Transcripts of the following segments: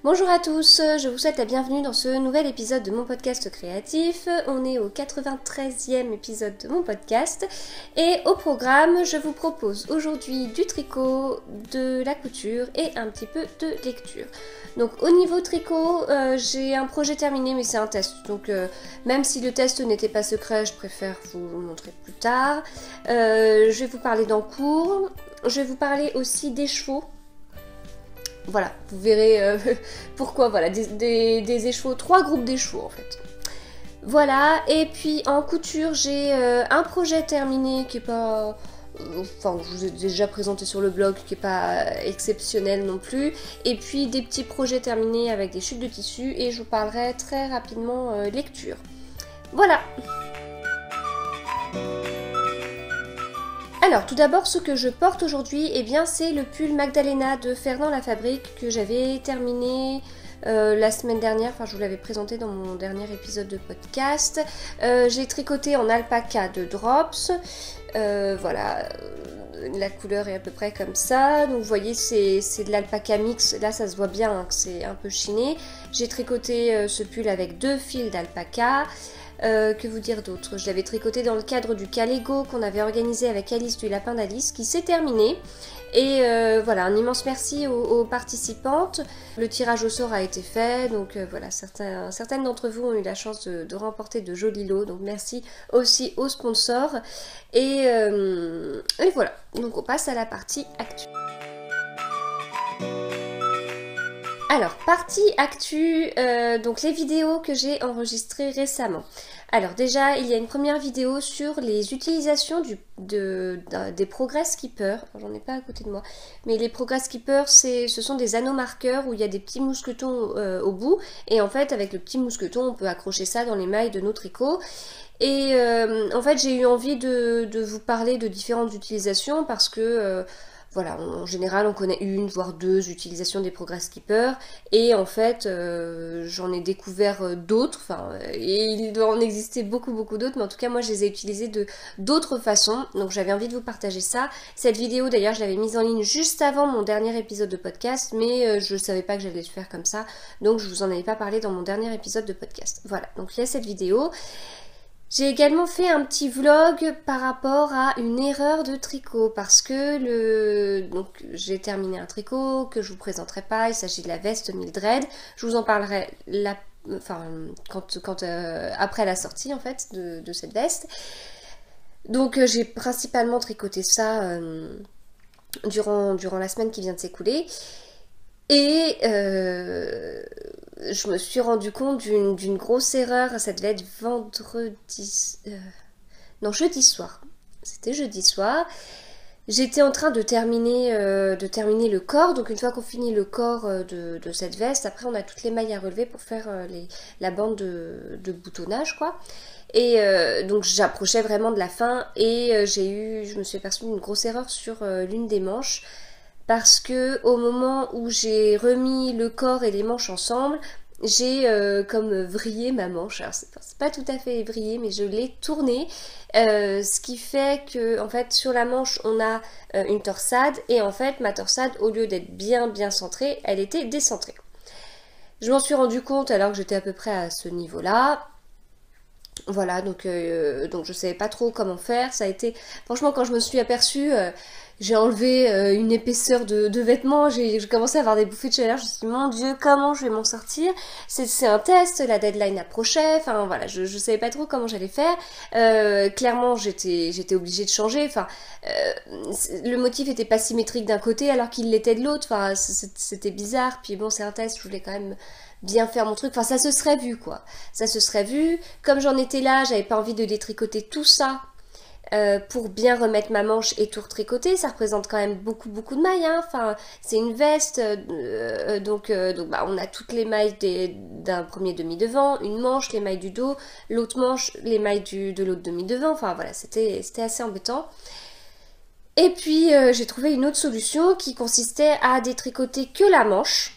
Bonjour à tous, je vous souhaite la bienvenue dans ce nouvel épisode de mon podcast créatif. On est au 93e épisode de mon podcast et au programme, je vous propose aujourd'hui du tricot, de la couture et un petit peu de lecture. Donc au niveau tricot, j'ai un projet terminé mais c'est un test. Donc même si le test n'était pas secret, je préfère vous le montrer plus tard. Je vais vous parler d'encours, je vais vous parler aussi des chevaux. Voilà, vous verrez pourquoi, voilà, des écheveaux, 3 groupes d'écheveaux en fait. Voilà, et puis en couture, j'ai un projet terminé qui est pas... Enfin, je vous ai déjà présenté sur le blog, qui est pas exceptionnel non plus. Et puis des petits projets terminés avec des chutes de tissu, et je vous parlerai très rapidement lecture. Voilà. Alors tout d'abord ce que je porte aujourd'hui, eh bien c'est le pull Magdalena de Fernand Lafabrique que j'avais terminé la semaine dernière, enfin je vous l'avais présenté dans mon dernier épisode de podcast. J'ai tricoté en alpaca de Drops, voilà, la couleur est à peu près comme ça, donc vous voyez c'est de l'alpaca mix, là ça se voit bien hein, que c'est un peu chiné. J'ai tricoté ce pull avec 2 fils d'alpaca. Que vous dire d'autre? Je l'avais tricoté dans le cadre du Calego qu'on avait organisé avec Alice du Lapin d'Alice qui s'est terminé. Et voilà, un immense merci aux participantes. Le tirage au sort a été fait, donc voilà, certaines d'entre vous ont eu la chance de remporter de jolis lots. Donc merci aussi aux sponsors. Et voilà, donc on passe à la partie actu. Alors, partie actu, donc les vidéos que j'ai enregistrées récemment. Alors déjà, il y a une première vidéo sur les utilisations des Progress Keeper. J'en ai pas à côté de moi. Mais les Progress Keeper, ce sont des anneaux marqueurs où il y a des petits mousquetons au bout. Et en fait, avec le petit mousqueton, on peut accrocher ça dans les mailles de nos tricots. Et en fait, j'ai eu envie de vous parler de différentes utilisations parce que... voilà, en général on connaît une voire 2 utilisations des Progress Keeper et en fait j'en ai découvert d'autres, et il doit en exister beaucoup d'autres, mais en tout cas moi je les ai utilisées d'autres façons, donc j'avais envie de vous partager ça. Cette vidéo d'ailleurs je l'avais mise en ligne juste avant mon dernier épisode de podcast, mais je savais pas que j'allais le faire comme ça, donc je vous en avais pas parlé dans mon dernier épisode de podcast. Voilà, donc il y a cette vidéo. J'ai également fait un petit vlog par rapport à une erreur de tricot parce que donc j'ai terminé un tricot que je vous présenterai pas, il s'agit de la veste Mildred. Je vous en parlerai après la sortie en fait de cette veste. Donc j'ai principalement tricoté ça durant la semaine qui vient de s'écouler. Et je me suis rendu compte d'une grosse erreur, ça devait être jeudi soir. C'était jeudi soir. J'étais en train de terminer le corps, donc une fois qu'on finit le corps de cette veste, après on a toutes les mailles à relever pour faire la bande de boutonnage quoi. Et donc j'approchais vraiment de la fin et je me suis aperçue d'une grosse erreur sur l'une des manches. Parce que au moment où j'ai remis le corps et les manches ensemble, j'ai comme vrillé ma manche. Alors c'est pas tout à fait vrillé, mais je l'ai tournée. Ce qui fait que en fait sur la manche on a une torsade et en fait ma torsade au lieu d'être bien centrée, elle était décentrée. Je m'en suis rendu compte alors que j'étais à peu près à ce niveau-là. Voilà, donc je savais pas trop comment faire. Ça a été, franchement, quand je me suis aperçue, j'ai enlevé une épaisseur de vêtements, j'ai commencé à avoir des bouffées de chaleur. Je me suis dit, mon Dieu, comment je vais m'en sortir? C'est un test, la deadline approchait, enfin voilà, je savais pas trop comment j'allais faire. Clairement, j'étais obligée de changer, le motif était pas symétrique d'un côté alors qu'il l'était de l'autre, c'était bizarre. Puis bon, c'est un test, je voulais quand même bien faire mon truc, ça se serait vu quoi, ça se serait vu. Comme j'en étais là, j'avais pas envie de détricoter tout ça pour bien remettre ma manche et tout retricoter. Ça représente quand même beaucoup de mailles, hein. C'est une veste, donc on a toutes les mailles d'un premier demi-devant, une manche, les mailles du dos, l'autre manche, les mailles de l'autre demi-devant, voilà, c'était assez embêtant. Et puis j'ai trouvé une autre solution qui consistait à détricoter que la manche.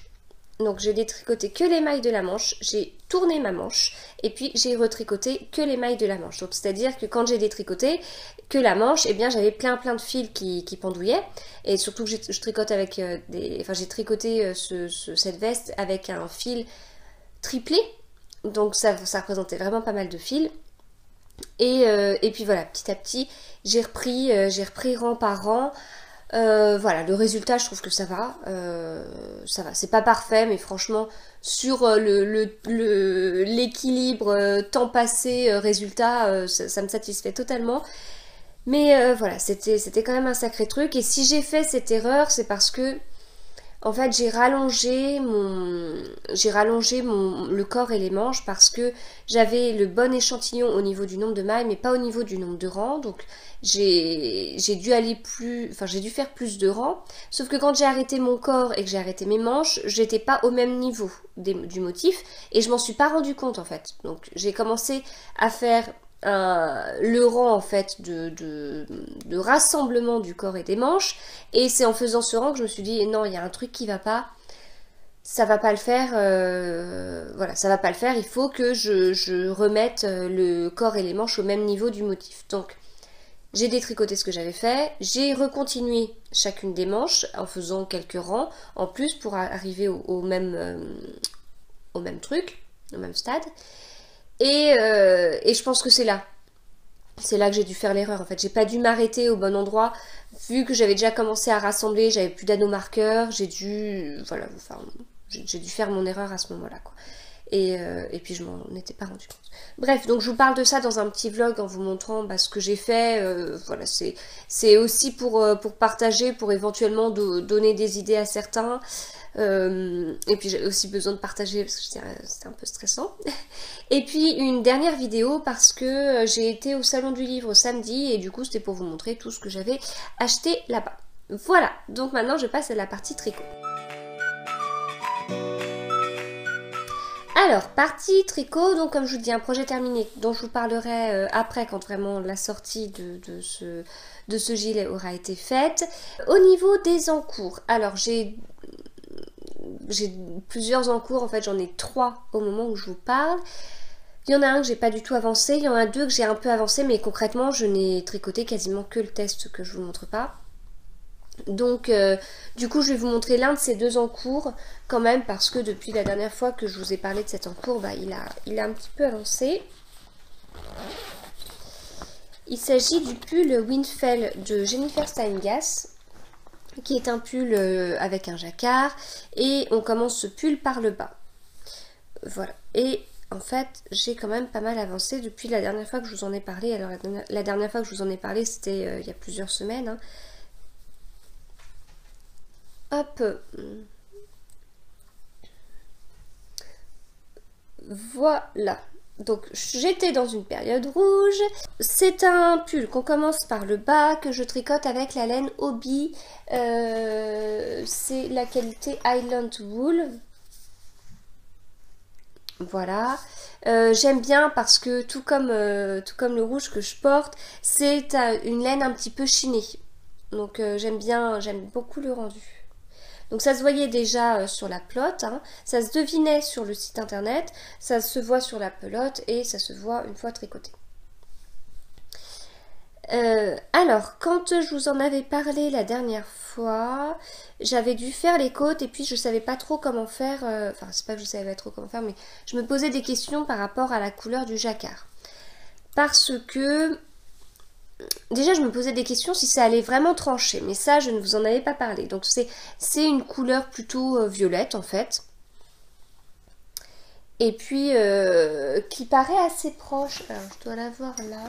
Donc j'ai détricoté que les mailles de la manche, j'ai tourné ma manche et puis j'ai retricoté que les mailles de la manche. Donc c'est-à-dire que quand j'ai détricoté que la manche, eh bien j'avais plein de fils qui pendouillaient. Et surtout que je tricote avec j'ai tricoté cette veste avec un fil triplé. Donc ça représentait vraiment pas mal de fils. Et puis voilà, petit à petit, j'ai repris rang par rang. Voilà, le résultat, je trouve que ça va. Ça va, c'est pas parfait, mais franchement, sur l'équilibre temps passé, résultat, ça me satisfait totalement. Mais voilà, c'était quand même un sacré truc. Et si j'ai fait cette erreur, c'est parce que en fait, j'ai rallongé le corps et les manches parce que j'avais le bon échantillon au niveau du nombre de mailles, mais pas au niveau du nombre de rangs. Donc, j'ai dû faire plus de rangs. Sauf que quand j'ai arrêté mon corps et que j'ai arrêté mes manches, j'étais pas au même niveau du motif et je m'en suis pas rendu compte en fait. Donc, j'ai commencé à faire le rang en fait de rassemblement du corps et des manches, et c'est en faisant ce rang que je me suis dit non, il y a un truc qui va pas, ça va pas le faire, voilà, ça va pas le faire, il faut que je remette le corps et les manches au même niveau du motif. Donc j'ai détricoté ce que j'avais fait, j'ai recontinué chacune des manches en faisant quelques rangs en plus pour arriver au même truc, au même stade. Et je pense que c'est là que j'ai dû faire l'erreur en fait. J'ai pas dû m'arrêter au bon endroit. Vu que j'avais déjà commencé à rassembler, j'avais plus d'anneaux marqueurs, j'ai dû faire mon erreur à ce moment-là, quoi. Et puis je m'en étais pas rendu compte. Bref, donc je vous parle de ça dans un petit vlog en vous montrant ce que j'ai fait. Voilà, c'est aussi pour partager, pour éventuellement donner des idées à certains. Et puis j'ai aussi besoin de partager parce que c'était un peu stressant. Et puis une dernière vidéo parce que j'ai été au salon du livre samedi et du coup c'était pour vous montrer tout ce que j'avais acheté là-bas. Voilà, donc maintenant je passe à la partie tricot. Alors, partie tricot, donc comme je vous dis, un projet terminé dont je vous parlerai après quand vraiment la sortie de ce gilet aura été faite. Au niveau des encours, alors j'ai plusieurs encours, en fait j'en ai 3 au moment où je vous parle. Il y en a un que j'ai pas du tout avancé, il y en a 2 que j'ai un peu avancé, mais concrètement je n'ai tricoté quasiment que le test que je vous montre pas. Donc du coup je vais vous montrer l'un de ces 2 encours quand même, parce que depuis la dernière fois que je vous ai parlé de cet encours, il a un petit peu avancé. Il s'agit du pull Windfell de Jennifer Steingass, qui est un pull avec un jacquard, et on commence ce pull par le bas. Voilà, et en fait j'ai quand même pas mal avancé depuis la dernière fois que je vous en ai parlé. Alors la dernière fois que je vous en ai parlé c'était il y a plusieurs semaines, hein. Hop, voilà. Donc j'étais dans une période rouge. C'est un pull qu'on commence par le bas, que je tricote avec la laine Hobbii. C'est la qualité Highland Wool. Voilà. J'aime bien parce que tout comme le rouge que je porte, c'est une laine un petit peu chinée. Donc j'aime beaucoup le rendu. Donc ça se voyait déjà sur la pelote, hein. Ça se devinait sur le site internet, ça se voit sur la pelote et ça se voit une fois tricoté. Alors, quand je vous en avais parlé la dernière fois, j'avais dû faire les côtes et puis je savais pas trop comment faire, enfin c'est pas que je savais pas trop comment faire, mais je me posais des questions par rapport à la couleur du jacquard. Parce que déjà je me posais des questions si ça allait vraiment trancher, mais ça je ne vous en avais pas parlé. Donc c'est une couleur plutôt violette en fait. Et puis qui paraît assez proche, alors je dois la voir là.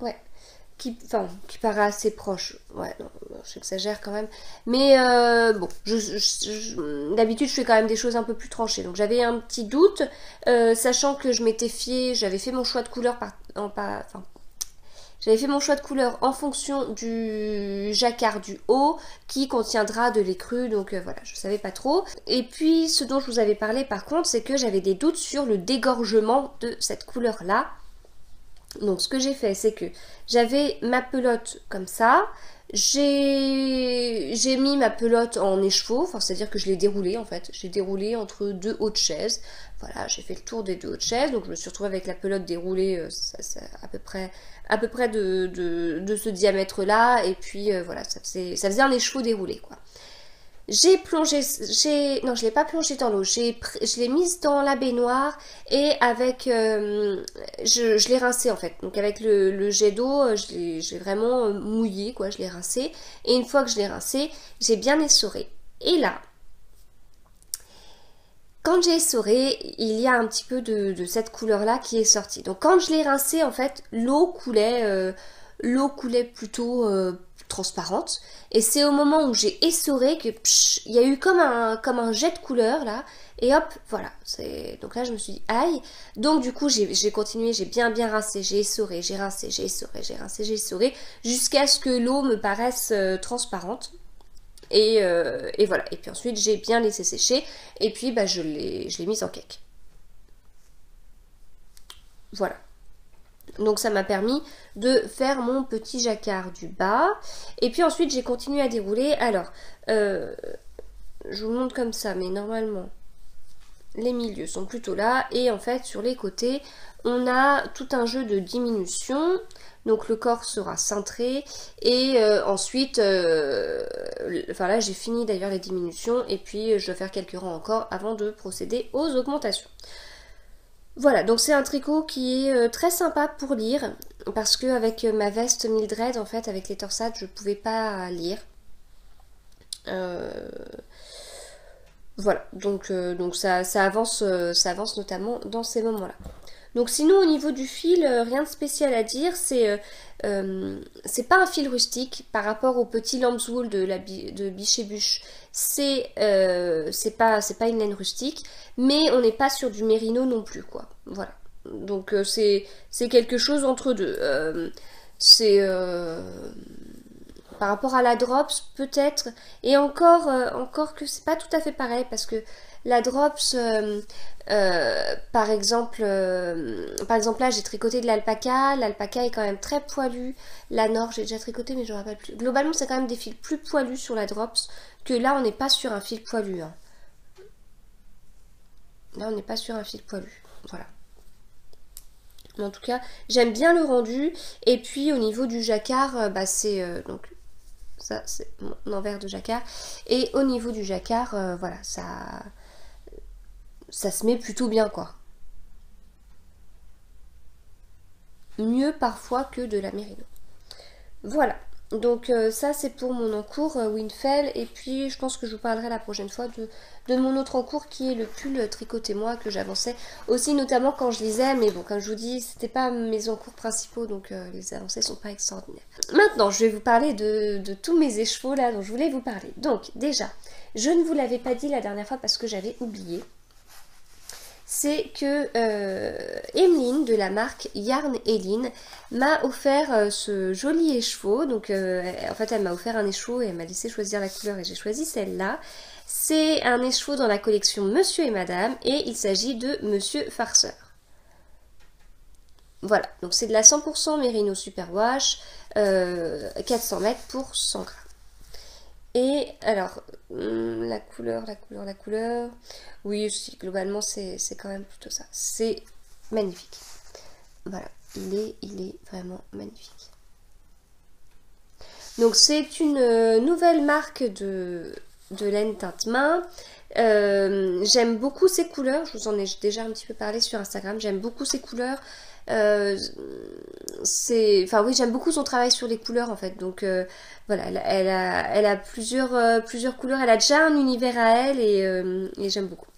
Ouais, qui paraît assez proche. Ouais, non, j'exagère quand même. Mais bon, d'habitude je fais quand même des choses un peu plus tranchées. Donc j'avais un petit doute, sachant que j'avais fait mon choix de couleur j'avais fait mon choix de couleur en fonction du jacquard du haut qui contiendra de lait cru, donc voilà, je savais pas trop. Et puis ce dont je vous avais parlé par contre, c'est que j'avais des doutes sur le dégorgement de cette couleur là. Donc ce que j'ai fait, c'est que j'avais ma pelote comme ça, J'ai mis ma pelote en écheveau, enfin c'est-à-dire que je l'ai déroulée en fait. J'ai déroulé entre deux hautes chaises. Voilà, j'ai fait le tour des deux hautes chaises, donc je me suis retrouvée avec la pelote déroulée à peu près de ce diamètre-là, et puis voilà, ça faisait un écheveau déroulé quoi. J'ai plongé, non, je l'ai pas plongé dans l'eau, je l'ai mise dans la baignoire et avec, je l'ai rincé en fait. Donc avec le jet d'eau, je l'ai vraiment mouillé quoi, je l'ai rincé. Et une fois que je l'ai rincé, j'ai bien essoré. Et là, quand j'ai essoré, il y a un petit peu de cette couleur-là qui est sortie. Donc quand je l'ai rincé, en fait, l'eau coulait plutôt transparente. Et c'est au moment où j'ai essoré que il y a eu comme un jet de couleur là. Et hop, voilà. Donc là, je me suis dit, aïe. Donc du coup, j'ai continué, j'ai bien rincé, j'ai essoré, j'ai rincé, j'ai essoré, j'ai rincé, j'ai essoré, jusqu'à ce que l'eau me paraisse transparente. Et voilà. Et puis ensuite, j'ai bien laissé sécher. Et puis, bah, je l'ai mise en cake. Voilà. Donc ça m'a permis de faire mon petit jacquard du bas. Et puis ensuite, j'ai continué à dérouler. Alors, je vous le montre comme ça, mais normalement, les milieux sont plutôt là. Et en fait, sur les côtés, on a tout un jeu de diminution. Donc le corps sera cintré et ensuite, enfin là j'ai fini d'ailleurs les diminutions et puis je vais faire quelques rangs encore avant de procéder aux augmentations. Voilà, donc c'est un tricot qui est très sympa pour lire parce que avec ma veste Mildred, en fait avec les torsades je pouvais pas lire. Voilà, donc ça avance notamment dans ces moments-là. Donc sinon au niveau du fil, rien de spécial à dire, c'est pas un fil rustique par rapport au petit lambswool de Biche et Buche, c'est pas une laine rustique, mais on n'est pas sur du mérino non plus quoi, voilà. Donc c'est quelque chose entre deux. C'est par rapport à la Drops peut-être, et encore que c'est pas tout à fait pareil parce que la Drops par exemple là j'ai tricoté de l'alpaca est quand même très poilu. La Nord j'ai déjà tricoté mais je me rappelle plus. Globalement c'est quand même des fils plus poilus sur la Drops, que là on n'est pas sur un fil poilu hein. Là on n'est pas sur un fil poilu, voilà. Mais en tout cas j'aime bien le rendu. Et puis au niveau du jacquard, bah c'est donc ça c'est mon envers de jacquard, et au niveau du jacquard voilà, ça se met plutôt bien quoi. Mieux parfois que de la mérino. Voilà, donc ça c'est pour mon encours Winfell. Et puis je pense que je vous parlerai la prochaine fois de mon autre encours qui est le pull tricoté moi que j'avançais aussi, notamment quand je lisais, mais bon comme je vous dis c'était pas mes encours principaux, donc les avancées sont pas extraordinaires. Maintenant je vais vous parler de tous mes écheveaux là dont je voulais vous parler. Donc déjà, je ne vous l'avais pas dit la dernière fois parce que j'avais oublié, c'est que Emeline de la marque Yarn Eline m'a offert ce joli écheveau. Donc en fait elle m'a offert un écheveau et elle m'a laissé choisir la couleur et j'ai choisi celle-là. C'est un écheveau dans la collection Monsieur et Madame et il s'agit de Monsieur Farceur. Voilà, donc c'est de la 100% Merino Superwash, 400 mètres pour 100 grammes. Et alors, la couleur, oui, globalement c'est quand même plutôt ça. C'est magnifique. Voilà, il est vraiment magnifique. Donc c'est une nouvelle marque de laine teinte main. J'aime beaucoup ces couleurs, je vous en ai déjà un petit peu parlé sur Instagram, j'aime beaucoup ces couleurs. Enfin oui, j'aime beaucoup son travail sur les couleurs en fait. Donc voilà, elle a plusieurs couleurs, elle a déjà un univers à elle et j'aime beaucoup.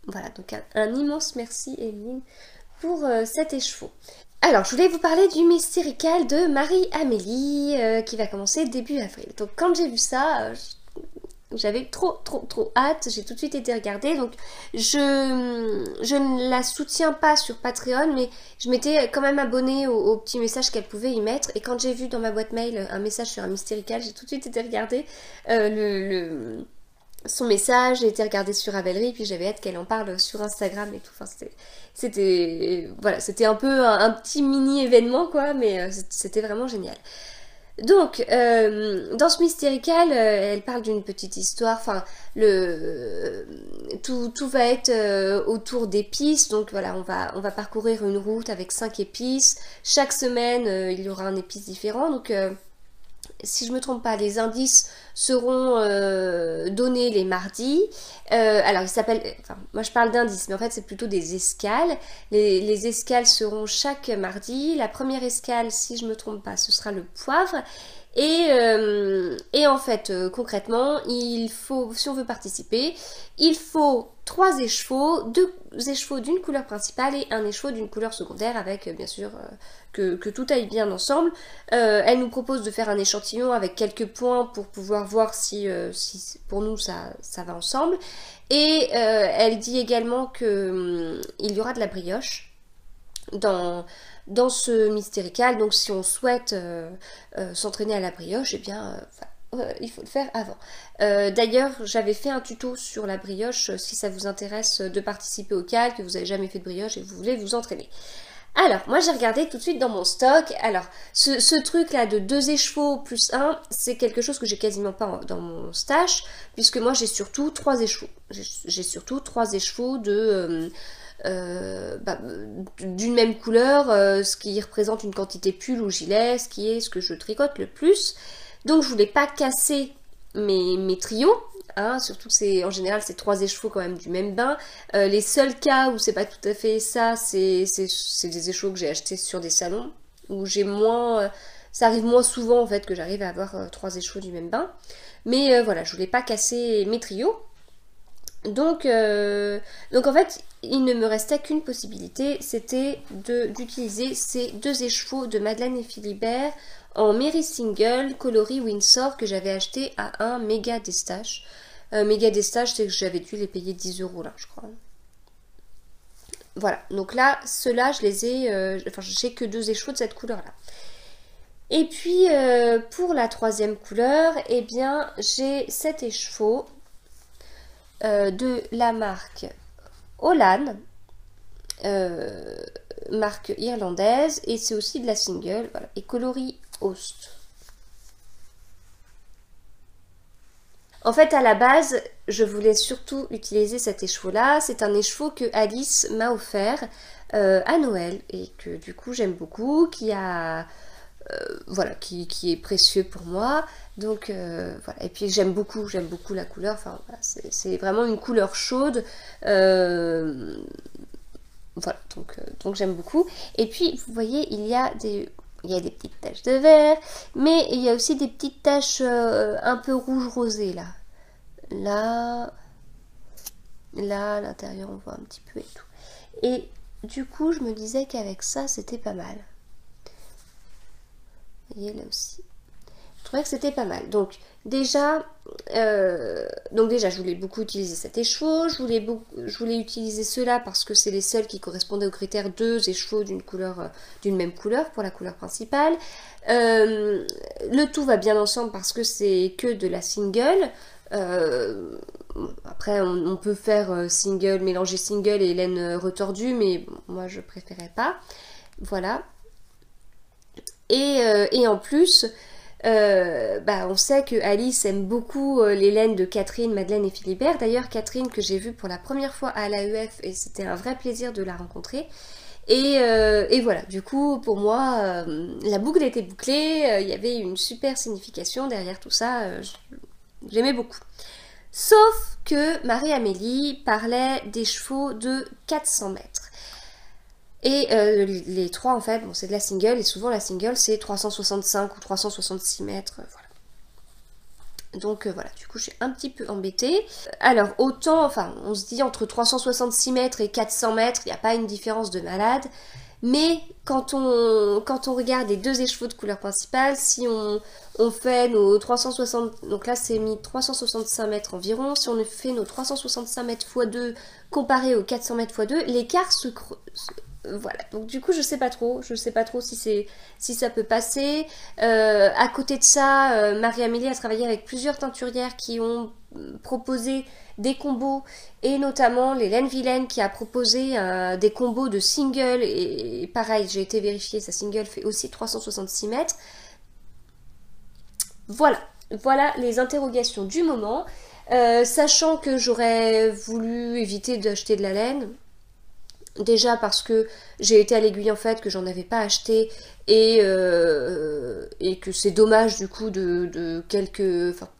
Voilà, donc un immense merci Emeline pour cet écheveau. Alors, je voulais vous parler du Mystérical de Marie-Amélie qui va commencer début avril. Donc quand j'ai vu ça, j'avais trop hâte, j'ai tout de suite été regarder. Donc je ne la soutiens pas sur Patreon, mais je m'étais quand même abonnée aux petits messages qu'elle pouvait y mettre. Et quand j'ai vu dans ma boîte mail un message sur un Mystérical, j'ai tout de suite été regarder son message, j'ai été regarder sur Ravelry, puis j'avais hâte qu'elle en parle sur Instagram et tout. Enfin, c'était voilà, c'était un peu un petit mini événement quoi, mais c'était vraiment génial. Donc, dans ce Mystérical, elle parle d'une petite histoire, enfin, tout va être autour d'épices, donc voilà, on va parcourir une route avec 5 épices, chaque semaine il y aura un épice différent, donc si je me trompe pas, les indices seront donnés les mardis. Alors, il s'appelle, enfin, moi je parle d'indices, mais en fait c'est plutôt des escales. Les escales seront chaque mardi. La première escale, si je me trompe pas, ce sera le poivre. Et en fait, concrètement, il faut, si on veut participer, il faut 3 écheveaux, 2 écheveaux d'une couleur principale et un écheveau d'une couleur secondaire avec, bien sûr, que tout aille bien ensemble. Elle nous propose de faire un échantillon avec quelques points pour pouvoir voir si pour nous ça va ensemble. Et elle dit également que il y aura de la brioche dans ce Mystérical. Donc si on souhaite s'entraîner à la brioche, eh bien il faut le faire avant. D'ailleurs, j'avais fait un tuto sur la brioche, si ça vous intéresse de participer au cal, que vous n'avez jamais fait de brioche et que vous voulez vous entraîner. Alors, moi j'ai regardé tout de suite dans mon stock. Alors, ce truc là de 2 écheveaux plus 1, c'est quelque chose que j'ai quasiment pas dans mon stash, puisque moi j'ai surtout 3 écheveaux. J'ai surtout 3 écheveaux d'une même couleur, ce qui représente une quantité pull ou gilet, ce qui est ce que je tricote le plus. Donc je voulais pas casser mes trios, hein, surtout que en général c'est 3 écheveaux quand même du même bain. Les seuls cas où c'est pas tout à fait ça, c'est des écheveaux que j'ai achetés sur des salons, où j'ai moins... ça arrive moins souvent en fait que j'arrive à avoir 3 écheveaux du même bain. Mais voilà, je voulais pas casser mes trios. Donc en fait, il ne me restait qu'une possibilité, c'était d'utiliser ces 2 écheveaux de Madeleine et Philibert en Mary Single coloris Windsor que j'avais acheté à un méga destache. Méga destache, c'est que j'avais dû les payer 10 € là, je crois. Voilà, donc là, ceux-là, je les ai... enfin, j'ai que 2 écheveaux de cette couleur-là. Et puis, pour la 3e couleur, eh bien, j'ai 7 écheveaux de la marque Holland, marque irlandaise, et c'est aussi de la single, voilà, et coloris Host. En fait, à la base, je voulais surtout utiliser cet écheveau-là. C'est un écheveau que Alice m'a offert à Noël et que du coup j'aime beaucoup, voilà, qui est précieux pour moi. Donc voilà, et puis j'aime beaucoup la couleur. Enfin, voilà, c'est vraiment une couleur chaude. Voilà, donc j'aime beaucoup. Et puis vous voyez, il y a des petites taches de vert, mais il y a aussi des petites taches un peu rouge rosé là. Là, à l'intérieur, on voit un petit peu et tout. Et du coup, je me disais qu'avec ça, c'était pas mal. Vous voyez, là aussi. Je trouvais que c'était pas mal. Donc déjà, je voulais beaucoup utiliser cet écheveau. Je voulais utiliser ceux-là parce que c'est les seuls qui correspondaient aux critères 2 écheveaux d'une même couleur pour la couleur principale. Le tout va bien ensemble parce que c'est que de la single. Après on peut faire single, mélanger single et laine retordue, mais bon, moi je préférais pas. Voilà. Et en plus, on sait que Alice aime beaucoup les laines de Catherine, Madeleine et Philibert. D'ailleurs, Catherine que j'ai vue pour la première fois à l'AEF et c'était un vrai plaisir de la rencontrer. Et voilà, du coup, pour moi, la boucle était bouclée. Il y avait une super signification derrière tout ça. J'aimais beaucoup. Sauf que Marie-Amélie parlait des chevaux de 400 mètres. Et les 3, en fait, bon, c'est de la single, et souvent la single, c'est 365 ou 366 mètres, voilà. Donc voilà, du coup, je suis un petit peu embêtée. Alors, autant, enfin, on se dit entre 366 mètres et 400 mètres, il n'y a pas une différence de malade. Mais quand on regarde les 2 écheveaux de couleur principale, si on fait nos 360, donc là c'est mis 365 mètres environ, si on fait nos 365 mètres x 2 comparé aux 400 mètres x 2, l'écart se creuse. Voilà, donc du coup je sais pas trop si ça peut passer. À côté de ça, Marie-Amélie a travaillé avec plusieurs teinturières qui ont proposé des combos, et notamment l'Hélène Vilaine qui a proposé des combos de single, et pareil, j'ai été vérifier, sa single fait aussi 366 mètres. Voilà, voilà les interrogations du moment. Sachant que j'aurais voulu éviter d'acheter de la laine, déjà parce que j'ai été à l'aiguille en fait, que j'en avais pas acheté et que c'est dommage du coup de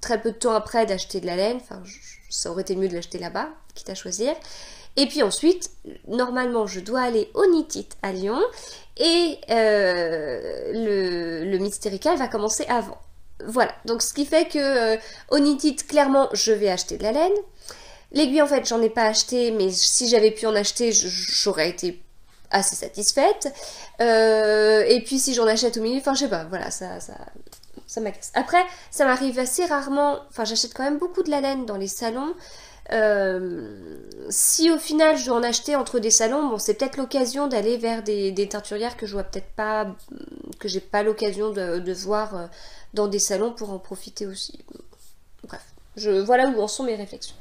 très peu de temps après d'acheter de la laine. Enfin, ça aurait été mieux de l'acheter là-bas, quitte à choisir. Et puis ensuite, normalement, je dois aller au Knit It à Lyon et le Mystérical va commencer avant. Voilà, donc ce qui fait que au Knit It, clairement, je vais acheter de la laine. L'aiguille, en fait, j'en ai pas acheté, mais si j'avais pu en acheter, j'aurais été assez satisfaite. Et puis si j'en achète au milieu, enfin je sais pas, voilà, ça m'agace. Après, ça m'arrive assez rarement, enfin j'achète quand même beaucoup de la laine dans les salons. Si au final je dois en acheter entre des salons, bon c'est peut-être l'occasion d'aller vers des teinturières que je vois peut-être pas, que j'ai pas l'occasion de voir dans des salons pour en profiter aussi. Bref, voilà où en sont mes réflexions.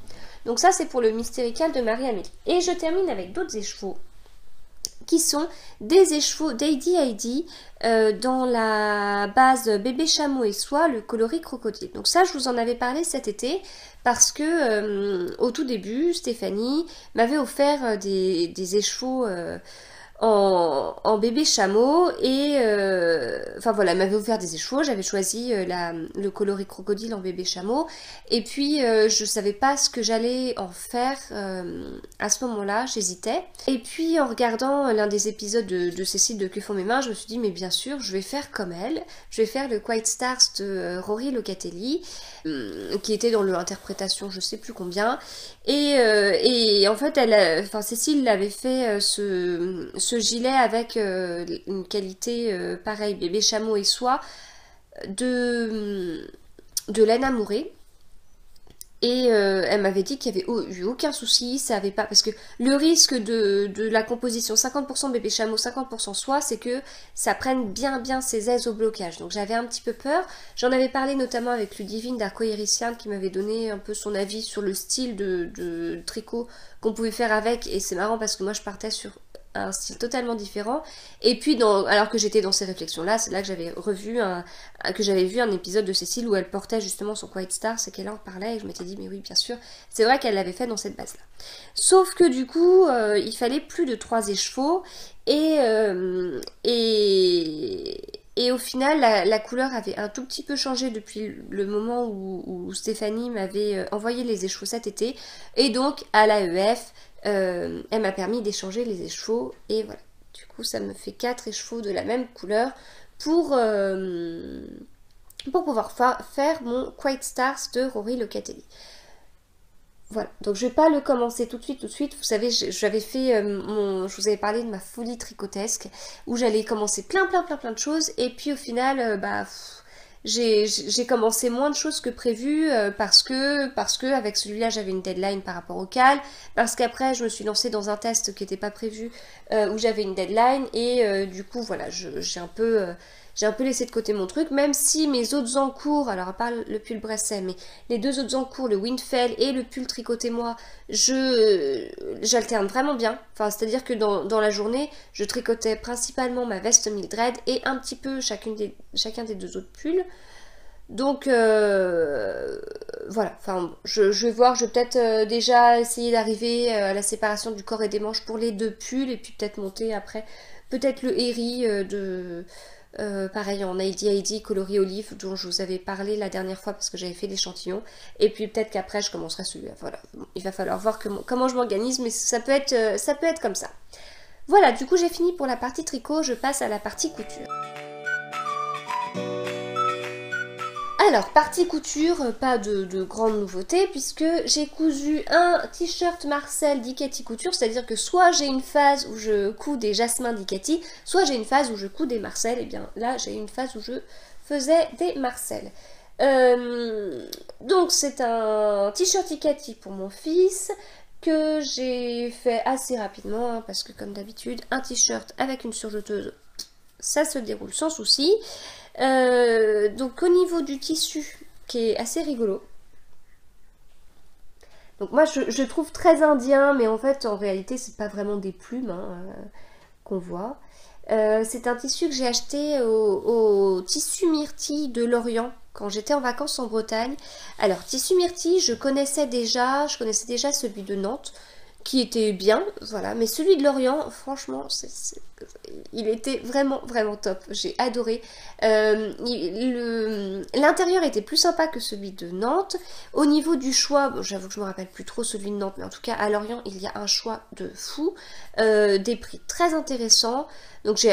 Donc ça c'est pour le Mystérical de Marie-Amélie. Et je termine avec d'autres écheveaux qui sont des écheveaux d'Heidi Heidi dans la base bébé chameau et soie, le coloris crocodile. Donc ça je vous en avais parlé cet été parce que au tout début Stéphanie m'avait offert des écheveaux en bébé chameau et enfin voilà, elle m'avait offert des écheveaux, j'avais choisi le coloris crocodile en bébé chameau et puis je savais pas ce que j'allais en faire à ce moment-là, j'hésitais et puis en regardant l'un des épisodes de Cécile de Que font mes mains, je me suis dit mais bien sûr je vais faire comme elle, je vais faire le Quiet Stars de Rory Locatelli qui était dans l'interprétation je sais plus combien et en fait Cécile l'avait fait ce gilet avec une qualité pareille, bébé chameau et soie de laine amourée. Et elle m'avait dit qu'il n'y avait eu aucun souci, ça avait pas. Parce que le risque de la composition 50% bébé chameau, 50% soie, c'est que ça prenne bien ses aises au blocage. Donc j'avais un petit peu peur. J'en avais parlé notamment avec Ludivine d'Arcoïrician qui m'avait donné un peu son avis sur le style de tricot qu'on pouvait faire avec. Et c'est marrant parce que moi je partais sur un style totalement différent. Et puis alors que j'étais dans ces réflexions là, c'est là que j'avais vu un épisode de Cécile où elle portait justement son Quiet Star, c'est qu'elle en parlait et je m'étais dit mais oui bien sûr, c'est vrai qu'elle l'avait fait dans cette base là. Sauf que du coup il fallait plus de 3 écheveaux et au final la couleur avait un tout petit peu changé depuis le moment où Stéphanie m'avait envoyé les écheveaux cet été et donc à l'AEF elle m'a permis d'échanger les écheveaux et voilà, du coup ça me fait 4 écheveaux de la même couleur pour pouvoir faire mon Quiet Stars de Rory Locatelli. Voilà, donc je vais pas le commencer tout de suite. Vous savez, j'avais fait je vous avais parlé de ma folie tricotesque où j'allais commencer plein de choses et puis au final j'ai commencé moins de choses que prévu parce que avec celui-là j'avais une deadline par rapport au cal, parce qu'après je me suis lancée dans un test qui n'était pas prévu où j'avais une deadline et du coup voilà j'ai un peu laissé de côté mon truc, même si mes autres encours, alors à part le pull Bresset, mais les 2 autres encours, le Windfell et le pull tricoté moi, j'alterne vraiment bien. Enfin, c'est-à-dire que dans la journée, je tricotais principalement ma veste Mildred et un petit peu chacun des 2 autres pulls. Donc voilà, enfin je vais voir, je vais peut-être déjà essayer d'arriver à la séparation du corps et des manches pour les 2 pulls et puis peut-être monter après, peut-être le Herry pareil en Heidi coloris olive dont je vous avais parlé la dernière fois parce que j'avais fait l'échantillon et puis peut-être qu'après je commencerai celui-là. Voilà, il va falloir voir comment je m'organise mais ça peut être comme ça. Voilà, du coup j'ai fini pour la partie tricot, je passe à la partie couture. Alors, partie couture, pas de grandes nouveautés puisque j'ai cousu un t-shirt Marcel d'Ikati Couture, c'est-à-dire que soit j'ai une phase où je couds des jasmins d'Ikati, soit j'ai une phase où je couds des Marcel, et bien là j'ai une phase où je faisais des Marcel. Donc c'est un t-shirt Ikati pour mon fils que j'ai fait assez rapidement hein, parce que comme d'habitude, un t-shirt avec une surjeteuse, ça se déroule sans souci. Donc au niveau du tissu qui est assez rigolo, donc moi je le trouve très indien mais en fait en réalité c'est pas vraiment des plumes hein, qu'on voit. C'est un tissu que j'ai acheté au tissu myrtille de Lorient quand j'étais en vacances en Bretagne. Alors, tissu myrtille, je connaissais déjà celui de Nantes, qui était bien, voilà, mais celui de Lorient, franchement, il était vraiment, vraiment top, j'ai adoré. L'intérieur était plus sympa que celui de Nantes. Au niveau du choix, bon, j'avoue que je me rappelle plus trop celui de Nantes, mais en tout cas, à Lorient, il y a un choix de fou, des prix très intéressants. Donc j'ai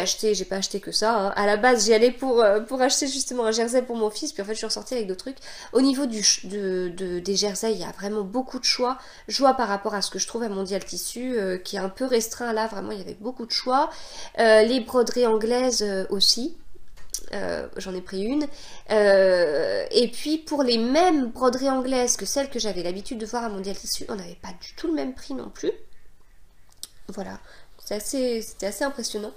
pas acheté que ça, hein. À la base j'y allais pour acheter justement un jersey pour mon fils, puis en fait je suis ressortie avec d'autres trucs. Au niveau des jerseys, il y a vraiment beaucoup de choix. Je vois par rapport à ce que je trouve à Mondial Tissu, qui est un peu restreint là, vraiment il y avait beaucoup de choix. Les broderies anglaises aussi. J'en ai pris une. Et puis pour les mêmes broderies anglaises que celles que j'avais l'habitude de voir à Mondial Tissu, on n'avait pas du tout le même prix non plus. Voilà, c'était assez impressionnant.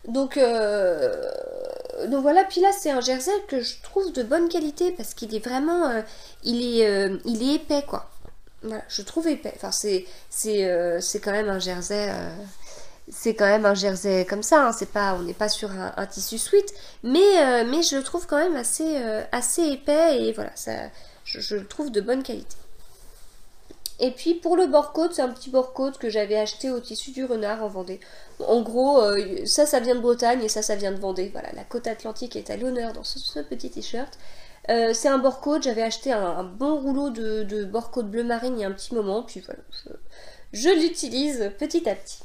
Donc voilà, puis là c'est un jersey que je trouve de bonne qualité parce qu'il est vraiment, il est épais quoi. Voilà, je trouve épais. Enfin c'est quand même un jersey, c'est quand même un jersey comme ça. Hein. C'est pas, on n'est pas sur un tissu sweat, mais je le trouve quand même assez épais et voilà, je le trouve de bonne qualité. Et puis pour le bord-côte, c'est un petit bord-côte que j'avais acheté au tissu du renard en Vendée. En gros, ça vient de Bretagne et ça vient de Vendée. Voilà, la côte atlantique est à l'honneur dans ce petit t-shirt. C'est un bord-côte, j'avais acheté un bon rouleau de bord-côte bleu marine il y a un petit moment, puis voilà, je l'utilise petit à petit.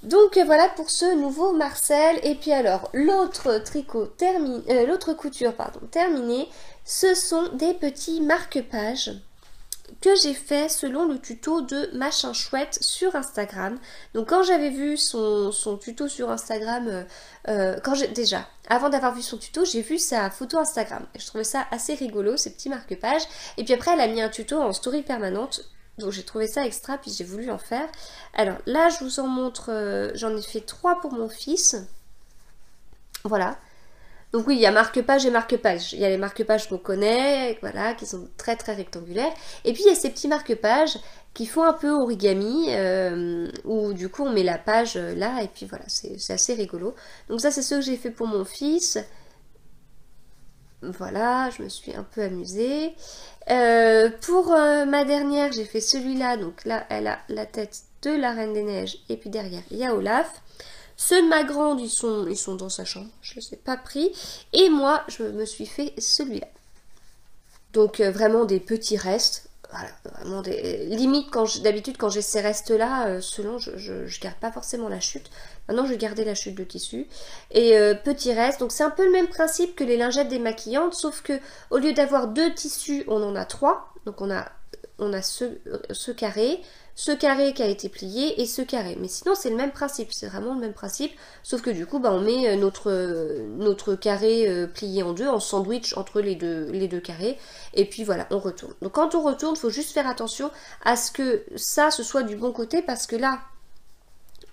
Donc voilà pour ce nouveau Marcel. Et puis alors, l'autre couture terminée, ce sont des petits marque-pages que j'ai fait selon le tuto de Machin Chouette sur Instagram. Donc quand j'avais vu son tuto sur Instagram, déjà, avant d'avoir vu son tuto, j'ai vu sa photo Instagram. Et je trouvais ça assez rigolo, ces petits marque-pages. Et puis après, elle a mis un tuto en story permanente. Donc j'ai trouvé ça extra, puis j'ai voulu en faire. Alors là, je vous en montre, j'en ai fait 3 pour mon fils. Voilà. Donc oui, il y a marque-page et marque-page. Il y a les marque-pages qu'on connaît, voilà, qui sont très très rectangulaires. Et puis il y a ces petits marque-pages qui font un peu origami, où du coup on met la page là, et puis voilà, c'est assez rigolo. Donc ça c'est ce que j'ai fait pour mon fils. Voilà, je me suis un peu amusée. Pour ma dernière, j'ai fait celui-là. Donc là, elle a la tête de la Reine des Neiges, et puis derrière, il y a Olaf. Ceux de ma grande, ils sont dans sa chambre, je ne les ai pas pris. Et moi, je me suis fait celui-là. Donc vraiment des petits restes. Voilà, vraiment des... Limite, d'habitude, quand j'ai ces restes-là, selon, je garde pas forcément la chute. Maintenant, je gardais la chute de tissu. Et petits restes, donc c'est un peu le même principe que les lingettes démaquillantes, sauf que au lieu d'avoir 2 tissus, on en a 3. Donc on a ce carré qui a été plié et ce carré. Mais sinon c'est le même principe, c'est vraiment le même principe, sauf que du coup on met notre carré plié en deux, en sandwich entre les deux carrés, et puis voilà, on retourne. Donc quand on retourne, il faut juste faire attention à ce que ça ce soit du bon côté, parce que là,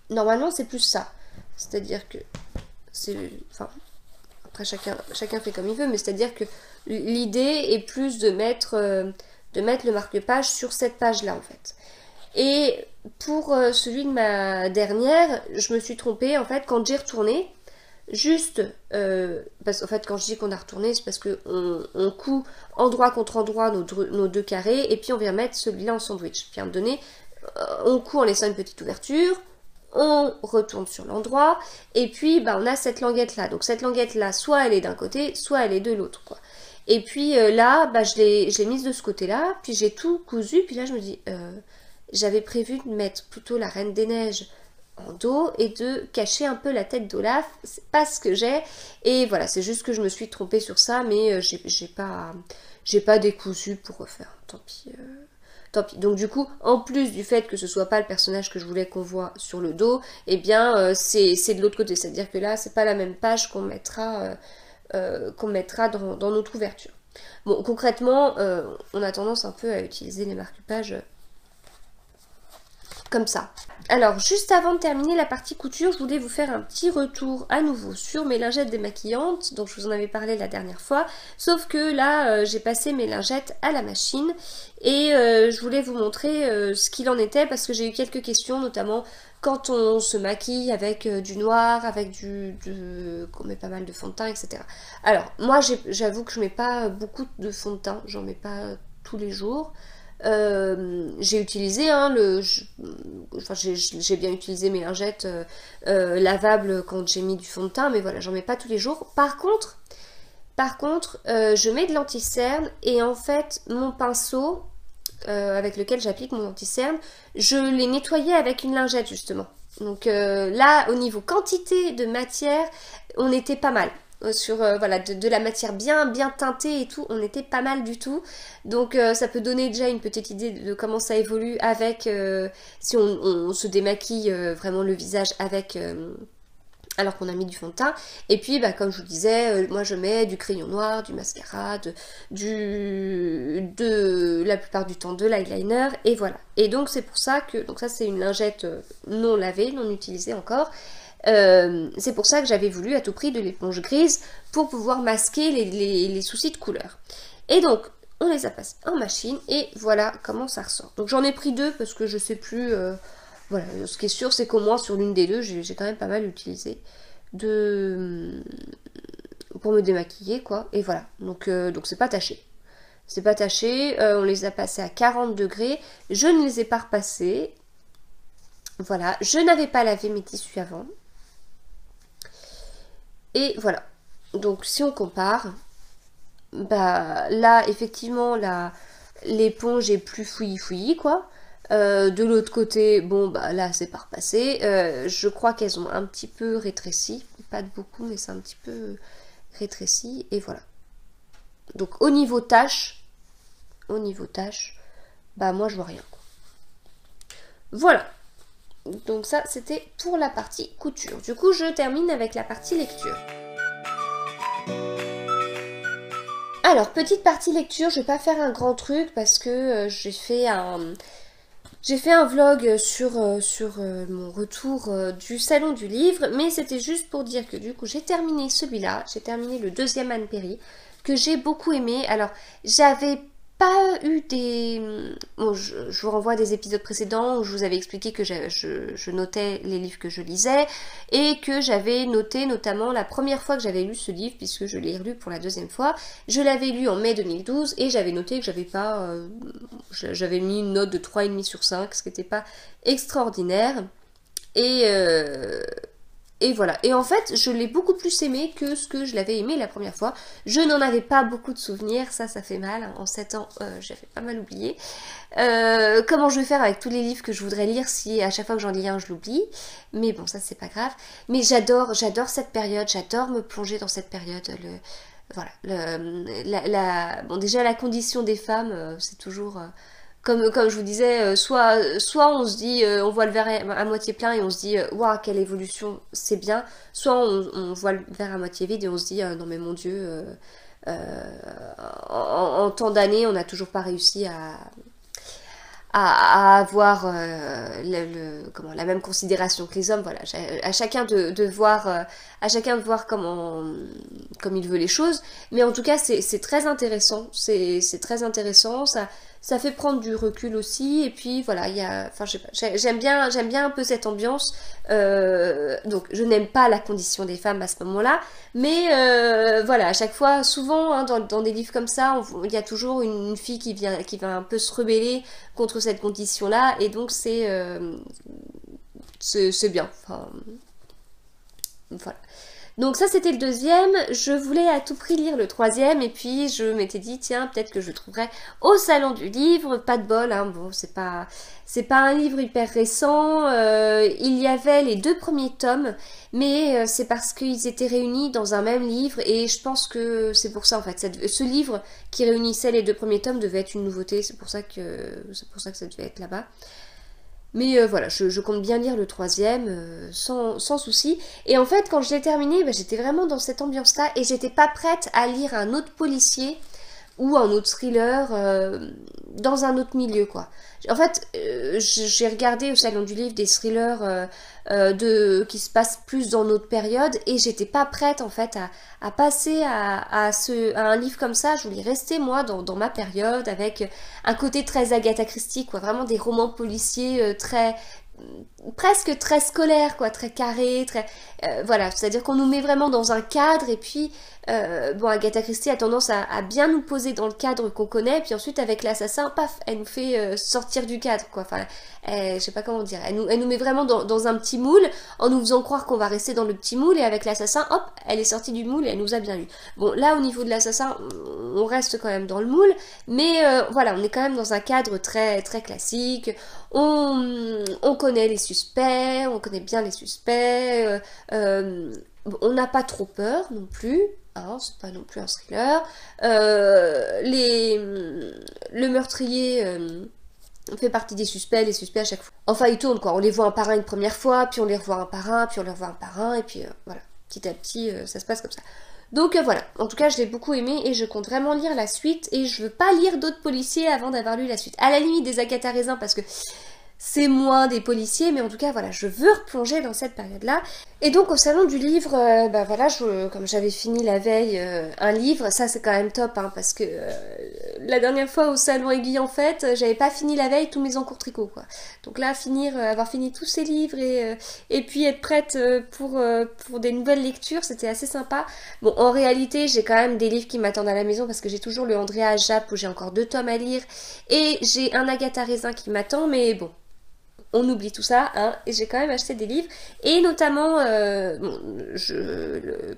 normalement c'est plus ça. C'est-à-dire que c'est... Enfin, après chacun fait comme il veut, mais c'est-à-dire que l'idée est plus de mettre le marque-page sur cette page-là en fait. Et pour celui de ma dernière, je me suis trompée en fait quand j'ai retourné, juste, parce qu'en fait quand je dis qu'on a retourné, c'est parce qu'on coud endroit contre endroit nos 2 carrés, et puis on vient mettre celui-là en sandwich. Puis à un moment donné, on coud en laissant une petite ouverture, on retourne sur l'endroit, et puis on a cette languette là. Donc cette languette là, soit elle est d'un côté, soit elle est de l'autre quoi. Et puis là, je l'ai mise de ce côté-là, puis j'ai tout cousu, puis là je me dis, j'avais prévu de mettre plutôt la Reine des Neiges en dos et de cacher un peu la tête d'Olaf, c'est pas ce que j'ai, et voilà, c'est juste que je me suis trompée sur ça, mais j'ai pas décousu pour refaire, tant pis. Tant pis. Donc du coup, en plus du fait que ce soit pas le personnage que je voulais qu'on voit sur le dos, eh bien c'est de l'autre côté, c'est-à-dire que là c'est pas la même page qu'on mettra dans notre ouverture. Bon, concrètement, on a tendance un peu à utiliser les marque-pages comme ça. Alors, juste avant de terminer la partie couture, je voulais vous faire un petit retour à nouveau sur mes lingettes démaquillantes, dont je vous en avais parlé la dernière fois, sauf que là, j'ai passé mes lingettes à la machine, et je voulais vous montrer ce qu'il en était, parce que j'ai eu quelques questions, notamment quand on se maquille avec du noir, avec qu'on met pas mal de fond de teint, etc. Alors, moi, j'avoue que je mets pas beaucoup de fond de teint, j'en mets pas tous les jours. J'ai utilisé j'ai bien utilisé mes lingettes lavables quand j'ai mis du fond de teint, mais voilà, j'en mets pas tous les jours. Par contre, je mets de l'anti-cerne et en fait mon pinceau avec lequel j'applique mon anti-cerne, je l'ai nettoyé avec une lingette justement. Donc là, au niveau quantité de matière, on était pas mal. Sur voilà, de la matière bien teintée et tout, on était pas mal du tout. Donc ça peut donner déjà une petite idée de comment ça évolue avec si on se démaquille vraiment le visage avec alors qu'on a mis du fond de teint. Et puis bah, comme je vous disais, moi je mets du crayon noir, du mascara, la plupart du temps de l'eyeliner, et voilà. Et donc c'est pour ça que, donc ça c'est une lingette non lavée, non utilisée encore. C'est pour ça que j'avais voulu à tout prix de l'éponge grise pour pouvoir masquer les soucis de couleur. Et donc on les a passés en machine et voilà comment ça ressort. Donc j'en ai pris deux parce que je sais plus, voilà, ce qui est sûr c'est qu'au moins sur l'une des deux j'ai quand même pas mal utilisé pour me démaquiller quoi. Et voilà, donc c'est pas taché. C'est pas taché, on les a passés à 40 degrés, je ne les ai pas repassés. Voilà, je n'avais pas lavé mes tissus avant. Et voilà, donc si on compare, bah là effectivement l'éponge est plus fouillis quoi. De l'autre côté, bon bah là c'est pas repassé. Je crois qu'elles ont un petit peu rétréci, pas de beaucoup mais c'est un petit peu rétréci et voilà. Donc au niveau tâche, bah moi je vois rien quoi. Voilà. Donc ça, c'était pour la partie couture. Du coup, je termine avec la partie lecture. Alors, petite partie lecture, je vais pas faire un grand truc parce que j'ai fait un vlog sur mon retour du salon du livre, mais c'était juste pour dire que du coup, j'ai terminé celui-là, j'ai terminé le deuxième Anne Perry, que j'ai beaucoup aimé. Alors, j'avais pas eu des... Bon, je vous renvoie à des épisodes précédents où je vous avais expliqué que je notais les livres que je lisais et que j'avais noté notamment la première fois que j'avais lu ce livre, puisque je l'ai relu pour la deuxième fois. Je l'avais lu en mai 2012 et j'avais noté que j'avais pas... j'avais mis une note de 3,5 sur 5, ce qui n'était pas extraordinaire. Et voilà. Et en fait, je l'ai beaucoup plus aimé que ce que je l'avais aimé la première fois. Je n'en avais pas beaucoup de souvenirs, ça fait mal. En 7 ans, j'avais pas mal oublié. Comment je vais faire avec tous les livres que je voudrais lire si à chaque fois que j'en lis un, je l'oublie. Mais bon, ça c'est pas grave. Mais j'adore cette période, j'adore me plonger dans cette période. Voilà. Bon, déjà, la condition des femmes, c'est toujours... Comme je vous disais, soit on se dit, on voit le verre à moitié plein et on se dit, waouh, quelle évolution, c'est bien. Soit on voit le verre à moitié vide et on se dit, non mais mon Dieu, en tant d'années, on n'a toujours pas réussi à avoir la même considération que les hommes. Voilà, à chacun de voir comme il veut les choses, mais en tout cas c'est très intéressant, c'est très intéressant, ça fait prendre du recul aussi, et puis voilà, enfin je sais pas, j'aime bien un peu cette ambiance. Donc je n'aime pas la condition des femmes à ce moment-là, mais voilà, à chaque fois, souvent hein, dans des livres comme ça, il y a toujours une fille qui va un peu se rebeller contre cette condition-là, et donc c'est bien. Enfin, voilà. Donc ça c'était le deuxième, je voulais à tout prix lire le troisième et puis je m'étais dit tiens peut-être que je le trouverais au salon du livre, pas de bol, hein, bon c'est pas un livre hyper récent, il y avait les 2 premiers tomes mais c'est parce qu'ils étaient réunis dans un même livre et je pense que c'est pour ça en fait, ce livre qui réunissait les 2 premiers tomes devait être une nouveauté, c'est pour ça que ça devait être là-bas. Mais voilà, je compte bien lire le troisième sans souci. Et en fait, quand je l'ai terminé, bah, j'étais vraiment dans cette ambiance-là et j'étais pas prête à lire un autre policier ou un autre thriller dans un autre milieu, quoi. En fait, j'ai regardé au Salon du Livre des thrillers qui se passent plus dans notre période et j'étais pas prête en fait à passer à un livre comme ça. Je voulais rester moi dans ma période avec un côté très Agatha Christie, quoi. Vraiment des romans policiers presque très scolaire, quoi, très carré, très voilà, c'est-à-dire qu'on nous met vraiment dans un cadre et puis bon, Agatha Christie a tendance à bien nous poser dans le cadre qu'on connaît, puis ensuite avec l'assassin, paf, elle nous fait sortir du cadre, quoi. Enfin, je sais pas comment dire, elle nous met vraiment dans un petit moule en nous faisant croire qu'on va rester dans le petit moule et avec l'assassin, hop, elle est sortie du moule et elle nous a bien eu. Bon, là au niveau de l'assassin, on reste quand même dans le moule, mais voilà, on est quand même dans un cadre très très classique. On connaît les suspects, on connaît bien les suspects, on n'a pas trop peur non plus, hein, c'est pas non plus un thriller. Le meurtrier fait partie des suspects, les suspects à chaque fois. Enfin, ils tournent quoi, on les voit un par un une première fois, puis on les revoit un par un, puis on les revoit un par un, et puis voilà, petit à petit, ça se passe comme ça. Donc voilà, en tout cas je l'ai beaucoup aimé et je compte vraiment lire la suite et je veux pas lire d'autres policiers avant d'avoir lu la suite. À la limite des Agatha Raisin parce que c'est moins des policiers, mais en tout cas voilà, je veux replonger dans cette période-là. Et donc au salon du livre, bah voilà, comme j'avais fini la veille un livre, ça c'est quand même top, hein, parce que la dernière fois au salon Aiguille en fait, j'avais pas fini la veille tous mes encours tricot, quoi. Donc là, avoir fini tous ces livres et puis être prête pour des nouvelles lectures, c'était assez sympa. Bon, en réalité, j'ai quand même des livres qui m'attendent à la maison parce que j'ai toujours le Andrea Jap où j'ai encore 2 tomes à lire et j'ai un Agatha Raisin qui m'attend, mais bon. On oublie tout ça, hein, et j'ai quand même acheté des livres, et notamment,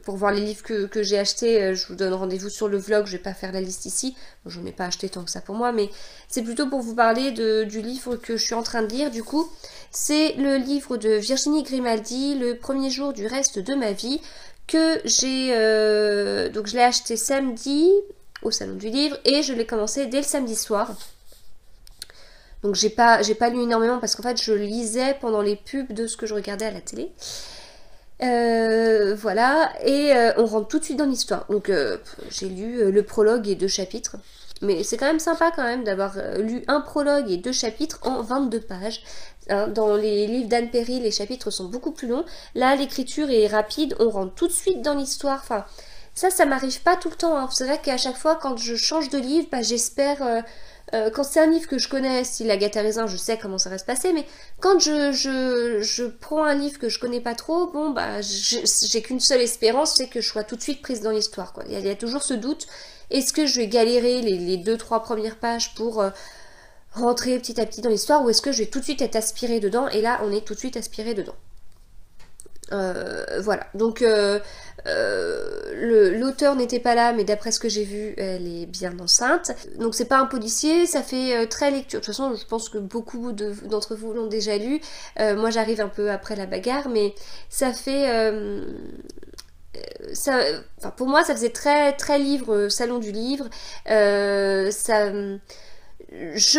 pour voir les livres que j'ai achetés, je vous donne rendez-vous sur le vlog, je vais pas faire la liste ici, bon, j'en ai pas acheté tant que ça pour moi, mais c'est plutôt pour vous parler du livre que je suis en train de lire, du coup, c'est le livre de Virginie Grimaldi, Le premier jour du reste de ma vie, que donc je l'ai acheté samedi, au salon du livre, et je l'ai commencé dès le samedi soir. Donc j'ai pas lu énormément parce qu'en fait je lisais pendant les pubs de ce que je regardais à la télé. Voilà, et on rentre tout de suite dans l'histoire. Donc j'ai lu le prologue et 2 chapitres. Mais c'est quand même sympa quand même d'avoir lu un prologue et 2 chapitres en 22 pages. Hein, dans les livres d'Anne Perry, les chapitres sont beaucoup plus longs. Là, l'écriture est rapide, on rentre tout de suite dans l'histoire. Enfin, ça m'arrive pas tout le temps. Hein. C'est vrai qu'à chaque fois, quand je change de livre, bah, j'espère... quand c'est un livre que je connais, style Agatha Raisin, je sais comment ça va se passer, mais quand je prends un livre que je connais pas trop, bon bah j'ai qu'une seule espérance, c'est que je sois tout de suite prise dans l'histoire, quoi. Il y a toujours ce doute, est-ce que je vais galérer les 2-3 premières pages pour rentrer petit à petit dans l'histoire, ou est-ce que je vais tout de suite être aspirée dedans, et là on est tout de suite aspiré dedans. Voilà, donc l'auteur n'était pas là, mais d'après ce que j'ai vu, elle est bien enceinte. Donc c'est pas un policier, ça fait très lecture. De toute façon, je pense que beaucoup d'entre vous l'ont déjà lu. Moi j'arrive un peu après la bagarre, mais ça fait... pour moi ça faisait très, très livre, salon du livre. Je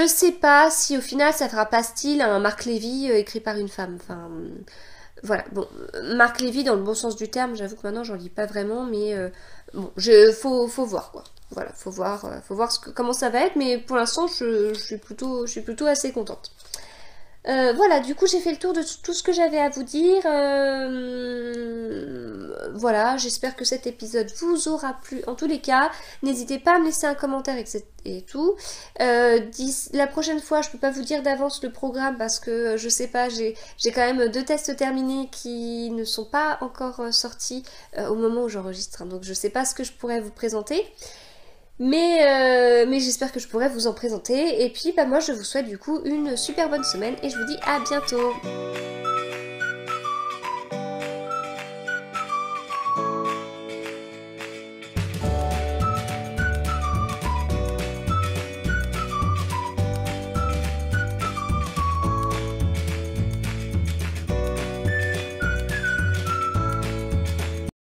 sais pas si au final ça fera pas style un Marc Lévy écrit par une femme. Enfin... Voilà, bon, Marc Lévy dans le bon sens du terme, j'avoue que maintenant j'en lis pas vraiment, mais bon, faut voir quoi. Voilà, faut voir comment ça va être, mais pour l'instant je suis plutôt assez contente. Voilà, du coup j'ai fait le tour de tout ce que j'avais à vous dire. Voilà, j'espère que cet épisode vous aura plu. En tous les cas, n'hésitez pas à me laisser un commentaire et tout. La prochaine fois, je peux pas vous dire d'avance le programme parce que je sais pas, j'ai quand même 2 tests terminés qui ne sont pas encore sortis au moment où j'enregistre. Hein, donc je sais pas ce que je pourrais vous présenter. Mais j'espère que je pourrai vous en présenter. Et puis bah moi je vous souhaite du coup une super bonne semaine et je vous dis à bientôt.